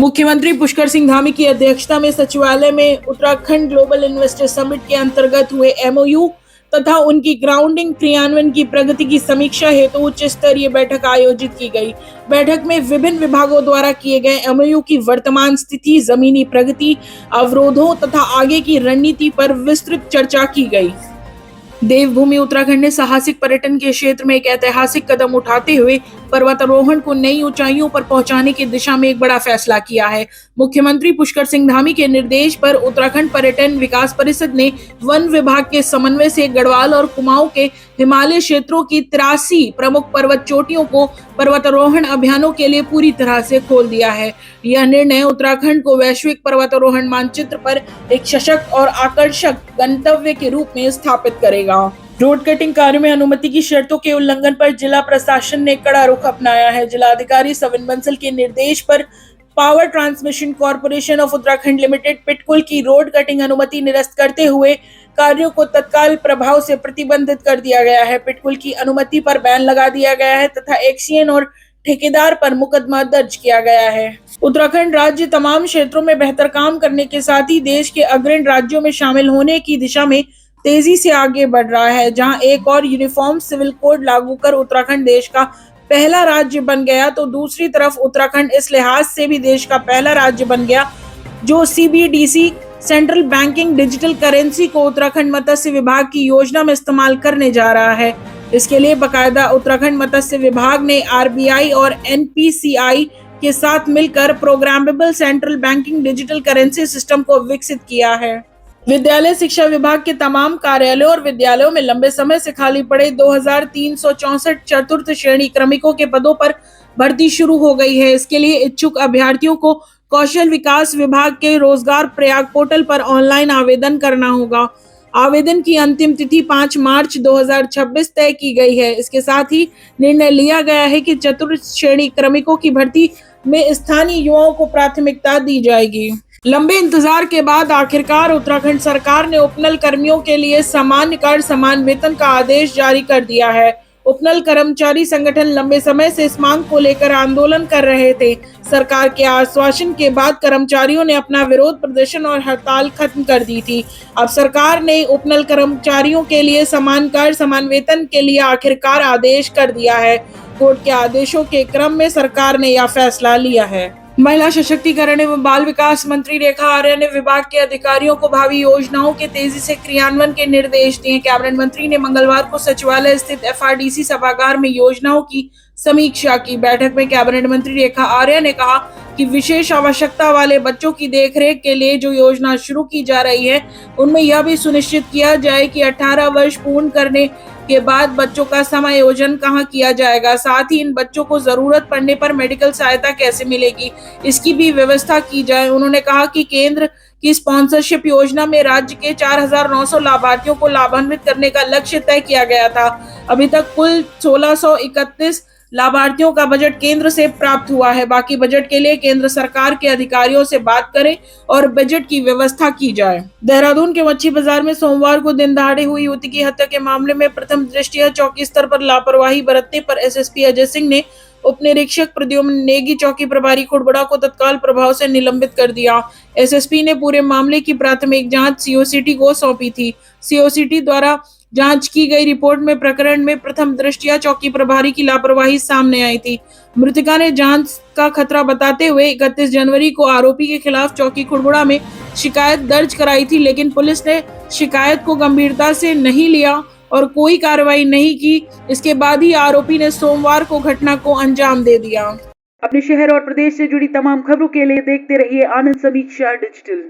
मुख्यमंत्री पुष्कर सिंह धामी की अध्यक्षता में सचिवालय में उत्तराखंड ग्लोबल इन्वेस्टर समिट के अंतर्गत हुए एमओयू तथा उनकी ग्राउंडिंग क्रियान्वयन की प्रगति की समीक्षा हेतु उच्च स्तरीय बैठक आयोजित की गई। बैठक में विभिन्न विभागों द्वारा किए गए एमओयू की वर्तमान स्थिति, जमीनी प्रगति, अवरोधों तथा आगे की रणनीति पर विस्तृत चर्चा की गई। देवभूमि उत्तराखंड ने साहसिक पर्यटन के क्षेत्र में एक ऐतिहासिक कदम उठाते हुए पर्वतारोहण को नई ऊंचाइयों पर पहुंचाने की दिशा में एक बड़ा फैसला किया है। मुख्यमंत्री पुष्कर सिंह धामी के निर्देश पर उत्तराखंड पर्यटन विकास परिषद ने वन विभाग के समन्वय से गढ़वाल और कुमाऊं के हिमालय क्षेत्रों की 83 प्रमुख पर्वत चोटियों को पर्वतारोहण अभियानों के लिए पूरी तरह से खोल दिया है। यह निर्णय उत्तराखंड को वैश्विक पर्वतारोहण मानचित्र पर एक सशक्त और आकर्षक गंतव्य के रूप में स्थापित करेगा। रोड कटिंग कार्य में अनुमति की शर्तों के उल्लंघन पर जिला प्रशासन ने कड़ा रुख अपनाया है। जिलाधिकारी सविन बंसल के निर्देश पर power transmission corporation of Uttarakhand limited PTCUL की रोड कटिंग अनुमति निरस्त करते हुए कार्यों को तत्काल प्रभाव से प्रतिबंधित कर दिया गया है। पिटकुल की अनुमति पर बैन लगा दिया गया है तथा एक्सीएन और ठेकेदार पर मुकदमा दर्ज किया गया है। उत्तराखंड राज्य तमाम क्षेत्रों में बेहतर काम करने के साथ ही देश के अग्रणी राज्यों में शामिल होने की दिशा में तेजी से आगे बढ़ रहा है। जहां एक और यूनिफॉर्म सिविल कोड लागू कर उत्तराखंड देश का पहला राज्य बन गया, तो दूसरी तरफ उत्तराखंड इस लिहाज से भी देश का पहला राज्य बन गया जो CBDC central banking digital currency को उत्तराखंड मत्स्य विभाग की योजना में इस्तेमाल करने जा रहा है। इसके लिए बाकायदा उत्तराखंड मत्स्य विभाग ने आरबीआई और एनपीसीआई के साथ मिलकर programmable central banking digital currency system को विकसित किया है। विद्यालय शिक्षा विभाग के तमाम कार्यालयों और विद्यालयों में लंबे समय से खाली पड़े 2364 चतुर्थ श्रेणी क्रमिकों के पदों पर भर्ती शुरू हो गई है। इसके लिए इच्छुक अभ्यर्थियों को कौशल विकास विभाग के रोजगार प्रयाग पोर्टल पर ऑनलाइन आवेदन करना होगा। आवेदन की अंतिम तिथि 5 मार्च 2026 तय की गई है। इसके साथ ही निर्णय लिया गया है कि चतुर्थ श्रेणी क्रमिकों की भर्ती में स्थानीय युवाओं को प्राथमिकता दी जाएगी। लंबे इंतजार के बाद आखिरकार उत्तराखंड सरकार ने उपनल कर्मियों के लिए सामान्य कर समान वेतन का आदेश जारी कर दिया है। उपनल कर्मचारी संगठन लंबे समय से इस मांग को लेकर आंदोलन कर रहे थे। सरकार के आश्वासन के बाद कर्मचारियों ने अपना विरोध प्रदर्शन और हड़ताल खत्म कर दी थी। अब सरकार ने उपनल कर्मचारियों के लिए समान कर समान वेतन के लिए आखिरकार आदेश कर दिया है। कोर्ट के आदेशों के क्रम में सरकार ने यह फैसला लिया है। महिला सशक्तिकरण एवं बाल विकास मंत्री रेखा आर्य ने विभाग के अधिकारियों को भावी योजनाओं के तेजी से क्रियान्वयन के निर्देश दिए। कैबिनेट मंत्री ने मंगलवार को सचिवालय स्थित एफआरडीसी सभागार में योजनाओं की समीक्षा की। बैठक में कैबिनेट मंत्री रेखा आर्य ने कहा कि विशेष आवश्यकता वाले बच्चों की देखरेख के लिए जो योजना शुरू की जा रही है, उनमें यह भी सुनिश्चित किया जाए कि 18 वर्ष पूर्ण करने के बाद बच्चों का समायोजन कहां किया जाएगा। साथ ही इन बच्चों को जरूरत पड़ने पर मेडिकल सहायता कैसे मिलेगी, इसकी भी व्यवस्था की जाए। उन्होंने कहा कि केंद्र की स्पॉन्सरशिप योजना में राज्य के 4900 लाभार्थियों को लाभान्वित करने का लक्ष्य तय किया गया था। अभी तक कुल 1631 लाभार्थियों का बजट केंद्र से प्राप्त हुआ है। बाकी बजट के लिए केंद्र सरकार के अधिकारियों से बात करें और बजट की व्यवस्था की जाए। देहरादून के मच्छी बाजार में सोमवार को दिन दहाड़े हुई युवती की हत्या के मामले में प्रथम दृष्टया चौकी स्तर पर लापरवाही बरतने पर एसएसपी अजय सिंह ने उप निरीक्षक प्रद्युम्न नेगी, चौकी प्रभारी खुड़बड़ा को तत्काल प्रभाव से निलंबित कर दिया। एसएसपी ने पूरे मामले की प्राथमिक जांच सीओसीटी को सौंपी थी। सीओसीटी द्वारा जांच की गई रिपोर्ट में प्रकरण में प्रथम दृष्टया चौकी प्रभारी की लापरवाही सामने आई थी। मृतका ने जांच का खतरा बताते हुए 31 जनवरी को आरोपी के खिलाफ चौकी खुड़बड़ा में शिकायत दर्ज कराई थी, लेकिन पुलिस ने शिकायत को गंभीरता से नहीं लिया और कोई कार्रवाई नहीं की। इसके बाद ही आरोपी ने सोमवार को घटना को अंजाम दे दिया। अपने शहर और प्रदेश से जुड़ी तमाम खबरों के लिए देखते रहिए आनंद समीक्षा डिजिटल।